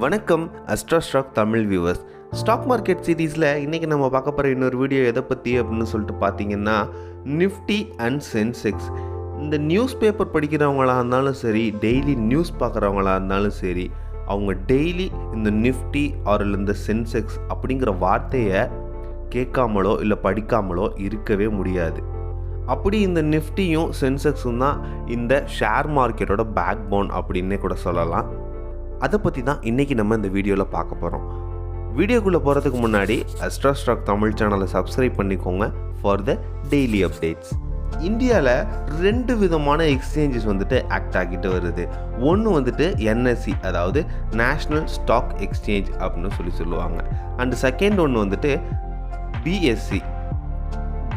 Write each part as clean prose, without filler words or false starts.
வணக்கம் Astra stock Tamil viewers. Stock market சீரீஸில் இன்றைக்கி நம்ம பார்க்க போகிற இன்னொரு வீடியோ எதை பற்றி அப்படின்னு சொல்லிட்டு பார்த்தீங்கன்னா நிஃப்டி அண்ட் சென்செக்ஸ். இந்த நியூஸ் பேப்பர் படிக்கிறவங்களாக இருந்தாலும் சரி, டெய்லி நியூஸ் பார்க்குறவங்களாக இருந்தாலும் சரி, அவங்க டெய்லி இந்த நிஃப்டி ஆர் இந்த சென்செக்ஸ் அப்படிங்கிற வார்த்தையை கேட்காமலோ இல்லை படிக்காமலோ இருக்கவே முடியாது. அப்படி இந்த நிஃப்டியும் சென்செக்ஸும் தான் இந்த ஷேர் மார்க்கெட்டோட பேக் போன் அப்படின்னே கூட சொல்லலாம். அதை பற்றி தான் இன்றைக்கி நம்ம இந்த வீடியோவில் பார்க்க போகிறோம். வீடியோக்குள்ளே போகிறதுக்கு முன்னாடி அஸ்ட்ரா ஸ்டாக் தமிழ் சேனலை சப்ஸ்கிரைப் பண்ணிக்கோங்க ஃபார் த டெய்லி அப்டேட்ஸ். இந்தியாவில் 2 விதமான எக்ஸ்சேஞ்சஸ் ஆக்ட் ஆகிட்டு வருது. ஒன்று என்எஸ்சி, அதாவது நேஷ்னல் ஸ்டாக் எக்ஸ்சேஞ்ச் அப்படின்னு சொல்லுவாங்க. அண்ட் செகண்ட் ஒன்று பிஎஸ்சி,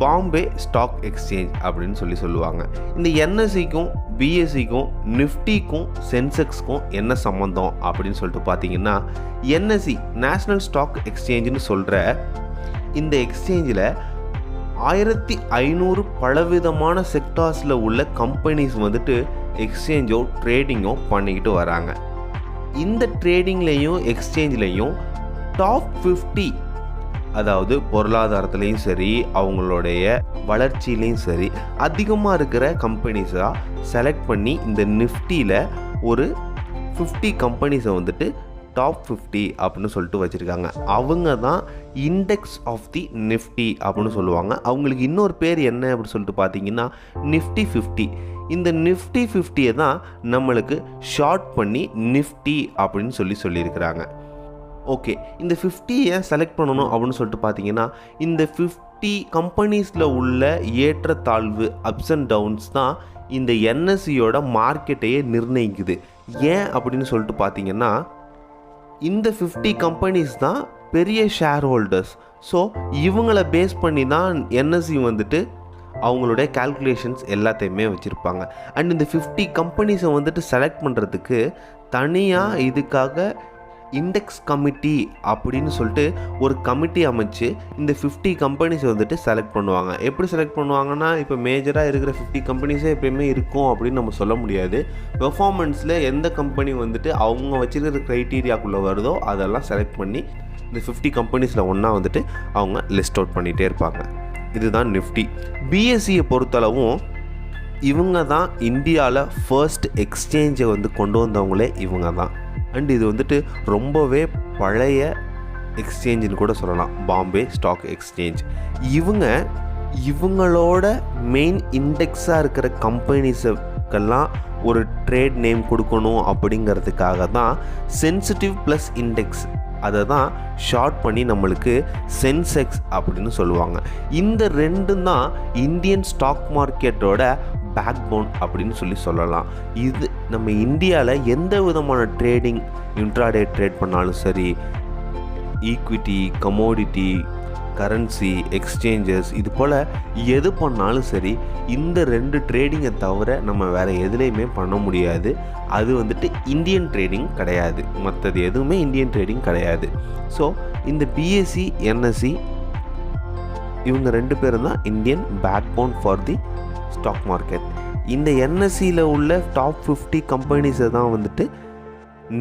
பாம்பே ஸ்டாக் எக்ஸ்சேஞ்ச் அப்படின்னு சொல்லுவாங்க. இந்த என்எஸ்சிக்கும் பிஎஸ்சிக்கும் நிஃப்டிக்கும் சென்செக்ஸ்க்கும் என்ன சம்மந்தம் அப்படின்னு சொல்லிட்டு பார்த்தீங்கன்னா, என்எஸ்சி நேஷ்னல் ஸ்டாக் எக்ஸ்சேஞ்சுன்னு சொல்கிற இந்த எக்ஸ்சேஞ்சில் 1500 பலவிதமான செக்டார்ஸில் உள்ள கம்பெனிஸ் எக்ஸ்சேஞ்சோ ட்ரேடிங்கோ பண்ணிக்கிட்டு வராங்க. இந்த ட்ரேடிங்லேயும் எக்ஸ்சேஞ்சிலையும் டாப் 50, அதாவது பொருளாதாரத்துலேயும் சரி, அவங்களுடைய வளர்ச்சியிலையும் சரி அதிகமாக இருக்கிற கம்பெனிஸாக செலக்ட் பண்ணி இந்த நிஃப்டியில் ஒரு 50 கம்பெனிஸை டாப் 50 அப்படின்னு சொல்லிட்டு வச்சுருக்காங்க. அவங்க தான் இண்டெக்ஸ் ஆஃப் தி நிஃப்டி அப்படின்னு சொல்லுவாங்க. அவங்களுக்கு இன்னொரு பேர் என்ன அப்படின்னு சொல்லிட்டு பார்த்தீங்கன்னா நிஃப்டி 50. இந்த நிஃப்டி 50யை தான் நம்மளுக்கு ஷார்ட் பண்ணி நிஃப்டி அப்படின்னு சொல்லியிருக்கிறாங்க. ஓகே, இந்த 50 செலக்ட் பண்ணணும் அப்படின்னு சொல்லிட்டு பார்த்தீங்கன்னா, இந்த 50 கம்பெனிஸில் உள்ள ஏற்றத்தாழ்வு, அப்ஸ் அண்ட் டவுன்ஸ் தான் இந்த என்எஸ்சியோட மார்க்கெட்டையே நிர்ணயிக்குது. ஏன் அப்படின்னு சொல்லிட்டு பார்த்தீங்கன்னா, இந்த 50 கம்பெனிஸ் தான் பெரிய ஷேர் ஹோல்டர்ஸ். ஸோ இவங்களை பேஸ் பண்ணி தான் என்எஸ்சி அவங்களுடைய கால்குலேஷன்ஸ் எல்லாத்தையுமே வச்சுருப்பாங்க. அண்ட் இந்த 50 கம்பெனிஸை செலக்ட் பண்ணுறதுக்கு தனியாக இதுக்காக இண்டெக்ஸ் கமிட்டி அப்படின்னு சொல்லிட்டு ஒரு கமிட்டி அமைச்சு இந்த 50 கம்பெனிஸை செலக்ட் பண்ணுவாங்க. எப்படி செலக்ட் பண்ணுவாங்கன்னா, இப்போ மேஜராக இருக்கிற 50 கம்பெனிஸே எப்பயுமே இருக்கும் அப்படின்னு நம்ம சொல்ல முடியாது. பெர்ஃபார்மன்ஸில் எந்த கம்பெனி அவங்க வச்சுருக்கிற க்ரைட்டீரியாக்குள்ளே வருதோ அதெல்லாம் செலக்ட் பண்ணி இந்த 50 கம்பெனிஸில் ஒன்றா அவங்க லிஸ்ட் அவுட் பண்ணிகிட்டே இருப்பாங்க. இதுதான் நிஃப்டி. பிஎஸ்சியை பொறுத்தளவும் இவங்க தான் இந்தியாவில் ஃபர்ஸ்ட் எக்ஸ்சேஞ்சை கொண்டு வந்தவங்களே இவங்க தான். அண்ட் இது ரொம்பவே பழைய எக்ஸ்சேஞ்சுன்னு கூட சொல்லலாம், பாம்பே ஸ்டாக் எக்ஸ்சேஞ்ச். இவங்களோட மெயின் இண்டெக்ஸாக இருக்கிற கம்பெனிஸுக்கெல்லாம் ஒரு ட்ரேட் நேம் கொடுக்கணும் அப்படிங்கிறதுக்காக தான் சென்சிட்டிவ் ப்ளஸ் இண்டெக்ஸ், அதை தான் ஷார்ட் பண்ணி நம்மளுக்கு சென்செக்ஸ் அப்படின்னு சொல்லுவாங்க. இந்த ரெண்டும் தான் இந்தியன் ஸ்டாக் மார்க்கெட்டோட பேக் போன் அப்படின்னு சொல்லலாம். இது நம்ம இந்தியாவில் எந்த விதமான ட்ரேடிங், இன்ட்ராடே ட்ரேட் பண்ணாலும் சரி, ஈக்விட்டி, கமோடிட்டி, கரன்சி, எக்ஸ்சேஞ்சஸ், இது போல் எது பண்ணாலும் சரி, இந்த 2 ட்ரேடிங்கை தவிர நம்ம வேறு எதுலேயுமே பண்ண முடியாது. அது இந்தியன் ட்ரேடிங் கிடையாது. மற்றது எதுவுமே இந்தியன் ட்ரேடிங் கிடையாது. ஸோ இந்த பிஎஸ்சி, என்எஸ்சி இவங்க 2 பேரும் தான் Indian backbone for the stock market. இந்த என்எஸ்சியில் உள்ள டாப் 50 கம்பெனிஸை தான்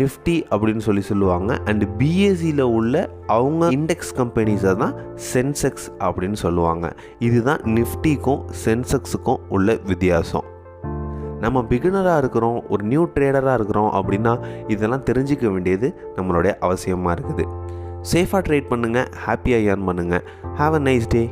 நிஃப்டி அப்படின்னு சொல்லுவாங்க. அண்ட் பிஎஸ்சியில் உள்ள அவங்க இண்டெக்ஸ் கம்பெனிஸை தான் சென்செக்ஸ் அப்படின்னு சொல்லுவாங்க. இதுதான் நிஃப்டிக்கும் சென்செக்ஸுக்கும் உள்ள வித்தியாசம். நம்ம பிகினராக இருக்கிறோம், ஒரு நியூ ட்ரேடராக இருக்கிறோம் அப்படின்னா இதெல்லாம் தெரிஞ்சிக்க வேண்டியது நம்மளுடைய அவசியமாக இருக்குது. சேஃபாக ட்ரேட் பண்ணுங்கள், ஹாப்பியாக ஏர்ன் பண்ணுங்கள். Have a nice day.